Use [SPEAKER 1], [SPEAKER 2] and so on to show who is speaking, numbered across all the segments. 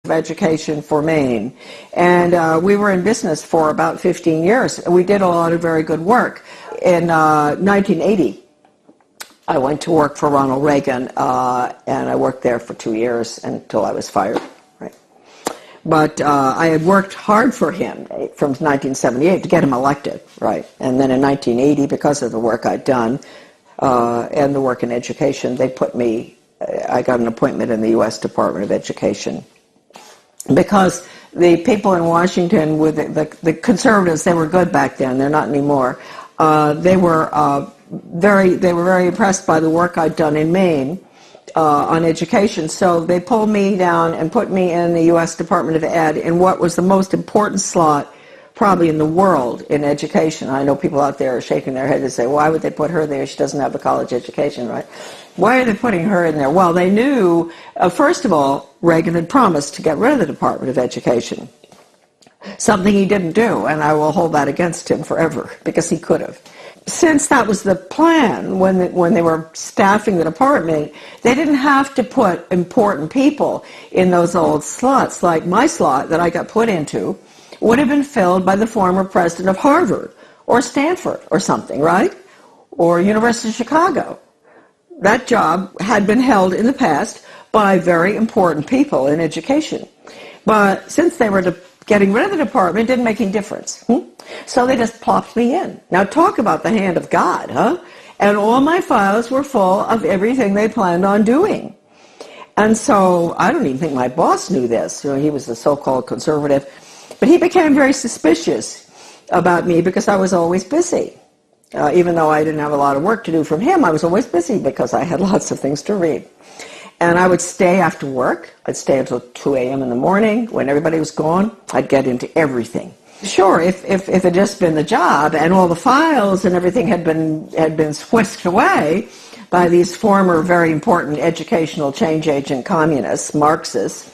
[SPEAKER 1] of Education for Maine. And we were in business for about 15 years. We did a lot of very good work. In 1980, I went to work for Ronald Reagan, and I worked there for 2 years until I was fired. Right? But I had worked hard for him from 1978 to get him elected. Right? And then in 1980, because of the work I'd done and the work in education, they put me, I got an appointment in the U.S. Department of Education. Because the people in Washington, with the conservatives, they were good back then, they're not anymore. They were very impressed by the work I'd done in Maine on education. So they pulled me down and put me in the U.S. Department of Ed in what was the most important slot probably in the world in education. I know people out there are shaking their head and say, why would they put her there? She doesn't have a college education, right? Why are they putting her in there? Well, they knew, first of all, Reagan had promised to get rid of the Department of Education. Something he didn't do, and I will hold that against him forever, because he could have. Since that was the plan when they were staffing the department, they didn't have to put important people in those old slots. Like my slot that I got put into would have been filled by the former president of Harvard or Stanford or something, right? Or University of Chicago. That job had been held in the past by very important people in education. But since they were getting rid of the department, it didn't make any difference. So they just plopped me in. Now talk about the hand of God, huh? And all my files were full of everything they planned on doing. And so I don't even think my boss knew this. You know, he was a so-called conservative. But he became very suspicious about me because I was always busy. Even though I didn't have a lot of work to do from him, I was always busy because I had lots of things to read. And I would stay after work. I'd stay until 2 a.m. in the morning. When everybody was gone, I'd get into everything. Sure, if it had just been the job and all the files and everything had been whisked away by these former very important educational change agent communists, Marxists,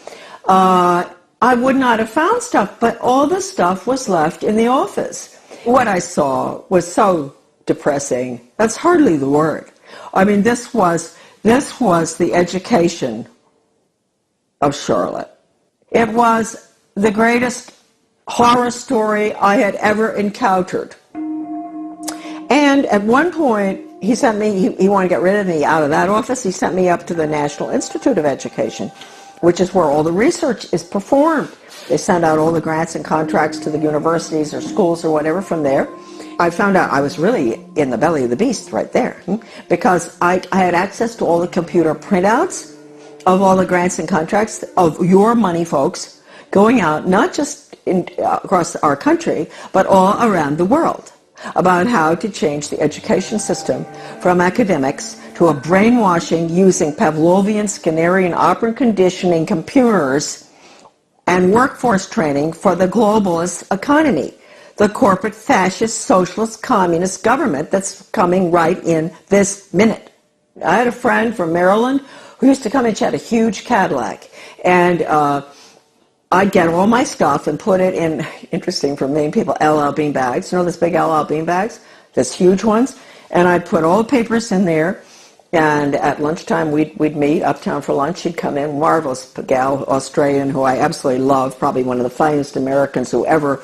[SPEAKER 1] I would not have found stuff, but all the stuff was left in the office. What I saw was so depressing. That's hardly the word. I mean, this was the education of Charlotte. It was the greatest horror story I had ever encountered. And at one point, he sent me, he wanted to get rid of me out of that office. He sent me up to the National Institute of Education, which is where all the research is performed. They send out all the grants and contracts to the universities or schools or whatever from there. I found out I was really in the belly of the beast right there, because I had access to all the computer printouts of all the grants and contracts of your money, folks, going out not just across our country, but all around the world, about how to change the education system from academics to a brainwashing using Pavlovian, Skinnerian, operant conditioning computers and workforce training for the globalist economy, the corporate fascist, socialist, communist government that's coming right in this minute. I had a friend from Maryland who used to come and she had a huge Cadillac, and I'd get all my stuff and put it in, interesting for Maine people, LL bean bags. You know those big LL bean bags? Those huge ones? And I'd put all the papers in there, and at lunchtime we'd meet uptown for lunch. She'd come in, marvelous gal, Australian, who I absolutely love, probably one of the finest Americans who ever,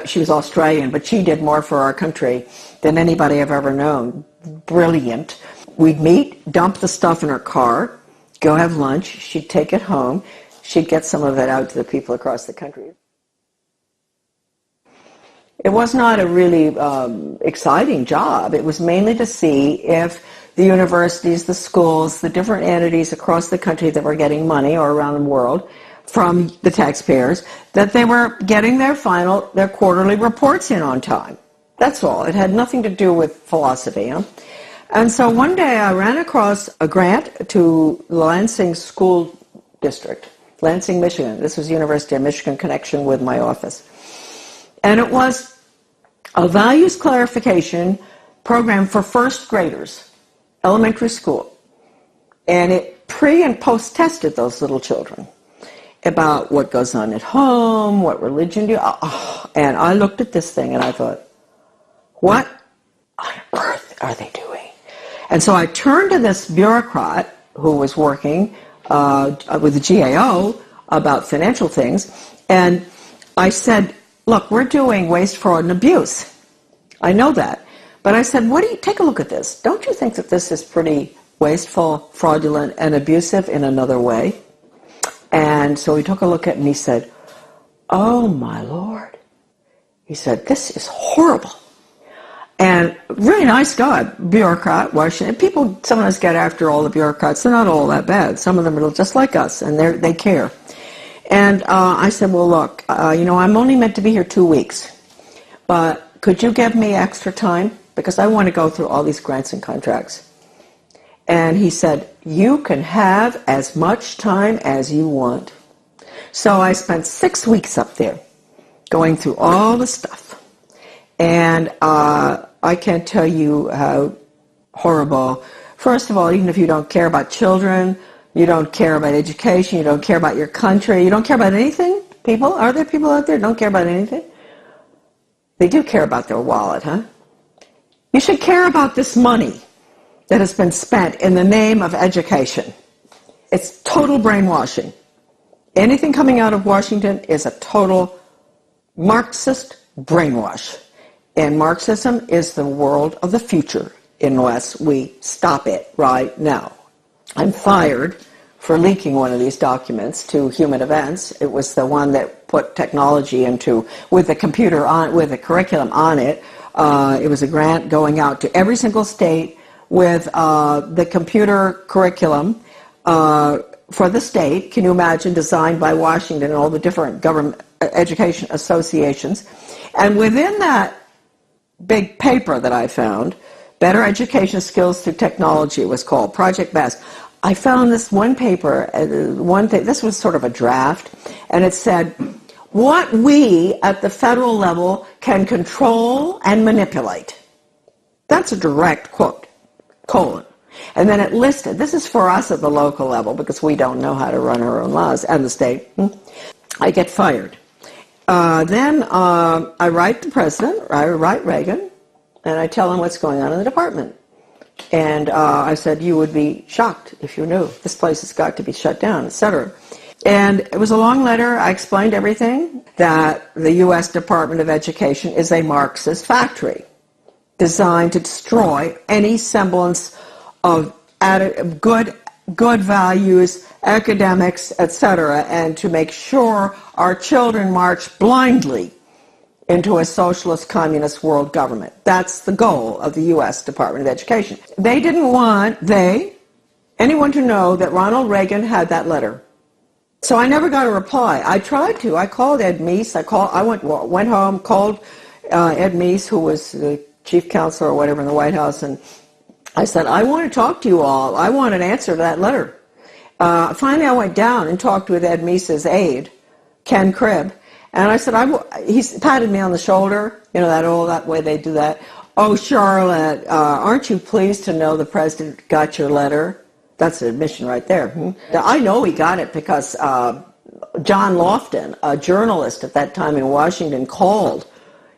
[SPEAKER 1] she was Australian, but she did more for our country than anybody I've ever known. Brilliant. We'd meet, dump the stuff in her car, go have lunch, she'd take it home. She'd get some of it out to the people across the country. It was not a really exciting job. It was mainly to see if the universities, the schools, the different entities across the country that were getting money or around the world from the taxpayers, that they were getting their quarterly reports in on time. That's all. It had nothing to do with philosophy. Huh? And so one day I ran across a grant to Lansing School District. Lansing, Michigan. This was University of Michigan connection with my office. And it was a values clarification program for first graders, elementary school. And it pre- and post-tested those little children about what goes on at home, what religion do you... And I looked at this thing and I thought, what on earth are they doing? And so I turned to this bureaucrat who was working with the GAO about financial things. And I said, look, we're doing waste, fraud, and abuse. I know that. But I said, take a look at this. Don't you think that this is pretty wasteful, fraudulent, and abusive in another way? And so he took a look at it and he said, oh my Lord. He said, this is horrible. And really nice guy, bureaucrat, Washington. People sometimes get after all the bureaucrats. They're not all that bad. Some of them are just like us, and they care. And I said, well, look, I'm only meant to be here 2 weeks, but could you give me extra time? Because I want to go through all these grants and contracts. And he said, you can have as much time as you want. So I spent 6 weeks up there going through all the stuff. And I can't tell you how horrible. First of all, even if you don't care about children, you don't care about education, you don't care about your country, you don't care about anything, people? Are there people out there who don't care about anything? They do care about their wallet, huh? You should care about this money that has been spent in the name of education. It's total brainwashing. Anything coming out of Washington is a total Marxist brainwash. And Marxism is the world of the future unless we stop it right now. I'm fired for leaking one of these documents to Human Events. It was the one that put technology into, with the computer on, with the curriculum on it. It was a grant going out to every single state with the computer curriculum for the state. Can you imagine, designed by Washington and all the different government education associations. And within that big paper that I found, Better Education Skills Through Technology, it was called, Project Best. I found this one paper, this was sort of a draft, and it said, what we at the federal level can control and manipulate. That's a direct quote, colon. And then it listed, this is for us at the local level because we don't know how to run our own laws, and the state. I get fired. Then I write the president, I write Reagan, and I tell him what's going on in the department. And I said, you would be shocked if you knew. This place has got to be shut down, etc. And it was a long letter. I explained everything, that the U.S. Department of Education is a Marxist factory designed to destroy any semblance of good values, academics, etc., and to make sure our children march blindly into a socialist communist world government. That's the goal of the U.S. Department of Education. They didn't want anyone to know that Ronald Reagan had that letter. So I never got a reply. I tried to. I called Ed Meese. I went home, called Ed Meese, who was the chief counselor or whatever in the White House, and I said, I want to talk to you all. I want an answer to that letter. Finally, I went down and talked with Ed Meese's aide, Ken Cribb, and I said, he patted me on the shoulder, that way they do that. Oh, Charlotte, aren't you pleased to know the president got your letter? That's an admission right there. I know he got it because John Lofton, a journalist at that time in Washington, called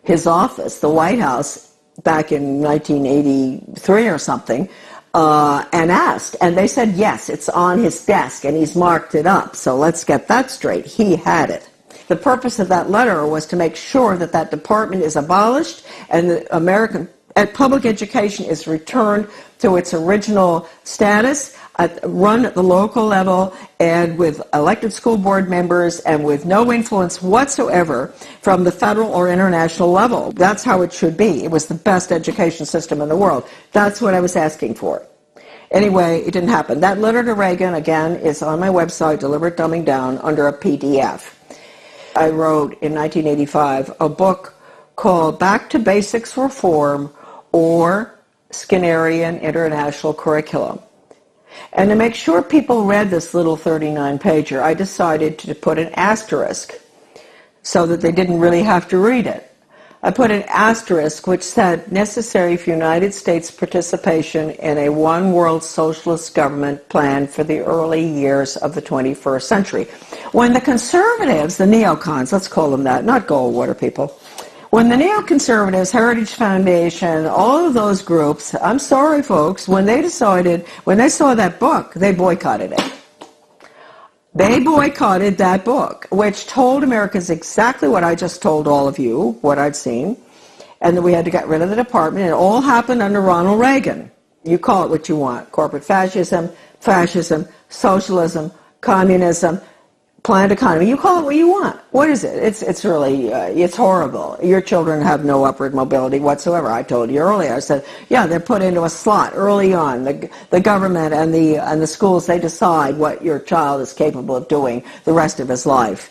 [SPEAKER 1] his office, the White House, back in 1983 or something, and asked. And they said, yes, it's on his desk, and he's marked it up. So let's get that straight. He had it. The purpose of that letter was to make sure that that department is abolished and the American public education is returned to its original status, run at the local level and with elected school board members and with no influence whatsoever from the federal or international level. That's how it should be. It was the best education system in the world. That's what I was asking for. Anyway, it didn't happen. That letter to Reagan, again, is on my website, Deliberate Dumbing Down, under a PDF. I wrote in 1985 a book called Back to Basics Reform, or Skinnerian International Curriculum. And to make sure people read this little 39-pager, I decided to put an asterisk so that they didn't really have to read it. I put an asterisk which said, necessary for United States participation in a one-world socialist government plan for the early years of the 21st century. When the conservatives, the neocons, let's call them that, not Goldwater people, when the neoconservatives, Heritage Foundation, all of those groups, I'm sorry folks, when they saw that book, they boycotted it. They boycotted that book, which told Americans exactly what I just told all of you, what I'd seen, and that we had to get rid of the department. It all happened under Ronald Reagan. You call it what you want: corporate fascism, socialism, communism, planned economy. You call it what you want. What is it? It's really, it's horrible. Your children have no upward mobility whatsoever. I told you earlier. I said, yeah, they're put into a slot early on. The government and the schools, they decide what your child is capable of doing the rest of his life.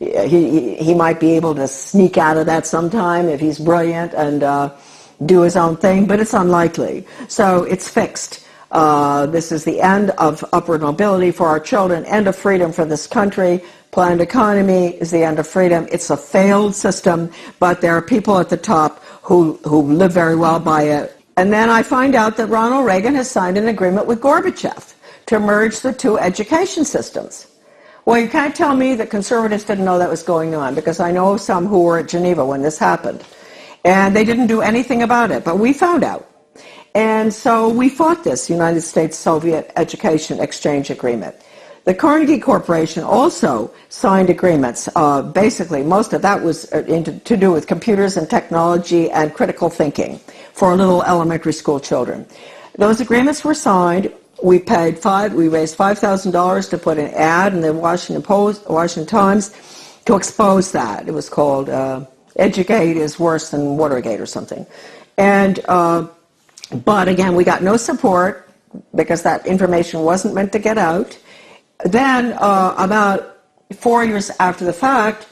[SPEAKER 1] He might be able to sneak out of that sometime if he's brilliant and do his own thing, but it's unlikely. So it's fixed. This is the end of upward mobility for our children, end of freedom for this country. Planned economy is the end of freedom. It's a failed system, but there are people at the top who live very well by it. And then I find out that Ronald Reagan has signed an agreement with Gorbachev to merge the two education systems. Well, you can't tell me that conservatives didn't know that was going on, because I know some who were at Geneva when this happened. And they didn't do anything about it, but we found out. And so we fought this United States-Soviet Education Exchange Agreement. The Carnegie Corporation also signed agreements. Basically, most of that was to do with computers and technology and critical thinking for little elementary school children. Those agreements were signed. We raised $5,000 to put an ad in the Washington Times to expose that. It was called "Educate is Worse Than Watergate" or something. And but again, we got no support because that information wasn't meant to get out. Then, about 4 years after the fact,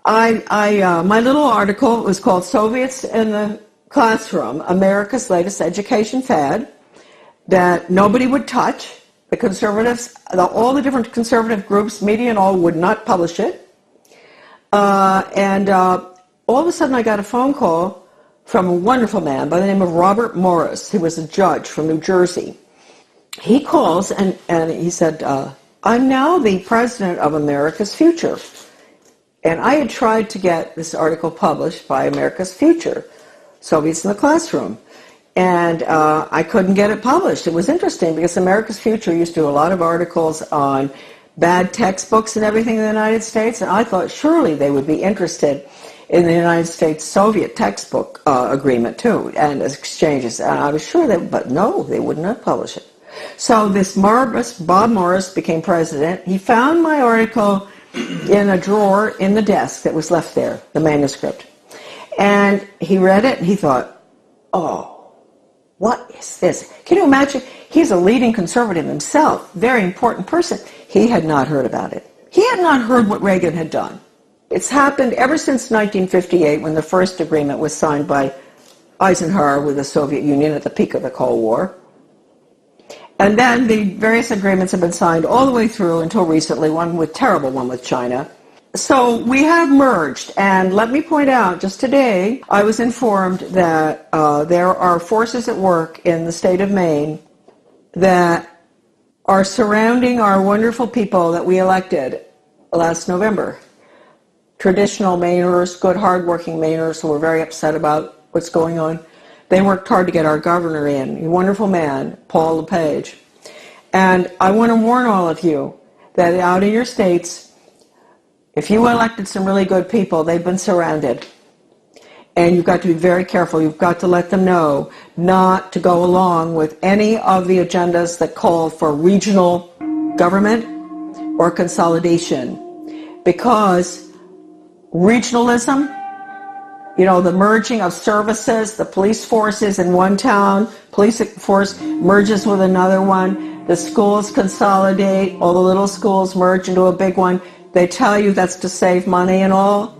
[SPEAKER 1] my little article was called "Soviets in the Classroom: America's Latest Education Fad," that nobody would touch. The conservatives, all the different conservative groups, media and all, would not publish it. And all of a sudden I got a phone call from a wonderful man by the name of Robert Morris, who was a judge from New Jersey. He calls and he said, I'm now the president of America's Future. And I had tried to get this article published by America's Future, Soviets in the Classroom. And I couldn't get it published. It was interesting because America's Future used to do a lot of articles on bad textbooks and everything in the United States, and I thought surely they would be interested in the United States-Soviet textbook agreement too, and exchanges. And I was sure but no, they would not publish it. So this marvelous Bob Morris became president. He found my article in a drawer in the desk that was left there, the manuscript. And he read it and he thought, oh, what is this? Can you imagine? He's a leading conservative himself, very important person. He had not heard about it. He had not heard what Reagan had done. It's happened ever since 1958, when the first agreement was signed by Eisenhower with the Soviet Union at the peak of the Cold War. And then the various agreements have been signed all the way through until recently, one with China. So we have merged, and let me point out, just today, I was informed that there are forces at work in the state of Maine that are surrounding our wonderful people that we elected last November. Traditional Mainers, good, hard-working Mainers who were very upset about what's going on. They worked hard to get our governor in, a wonderful man, Paul LePage. And I want to warn all of you that out in your states, if you elected some really good people, they've been surrounded. And you've got to be very careful. You've got to let them know not to go along with any of the agendas that call for regional government or consolidation. Because regionalism, the merging of services, the police forces in one town, police force merges with another one, the schools consolidate, all the little schools merge into a big one. They tell you that's to save money and all.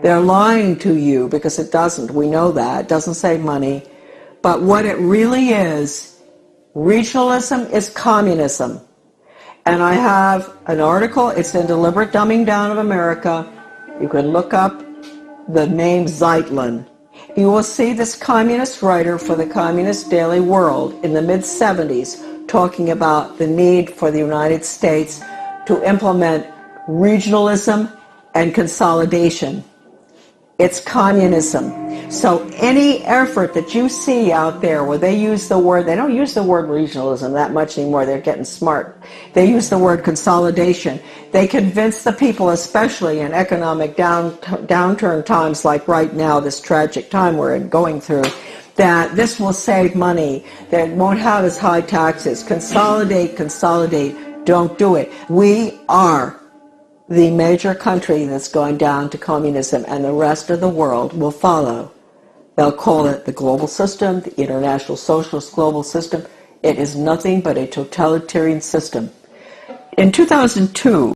[SPEAKER 1] They're lying to you because it doesn't. We know that. It doesn't save money. But what it really is, regionalism is communism. And I have an article, it's in Deliberate Dumbing Down of America. You can look up the name Zeitlin. You will see this communist writer for the Communist Daily World in the mid-70s talking about the need for the United States to implement regionalism and consolidation. It's communism. So any effort that you see out there where they use the word, they don't use the word regionalism that much anymore, they're getting smart. They use the word consolidation. They convince the people, especially in economic downturn times like right now, this tragic time we're going through, that this will save money, that it won't have as high taxes. Consolidate, consolidate, don't do it. We are the major country that's going down to communism, and the rest of the world will follow. They'll call it the global system, the international socialist global system. It is nothing but a totalitarian system. In 2002,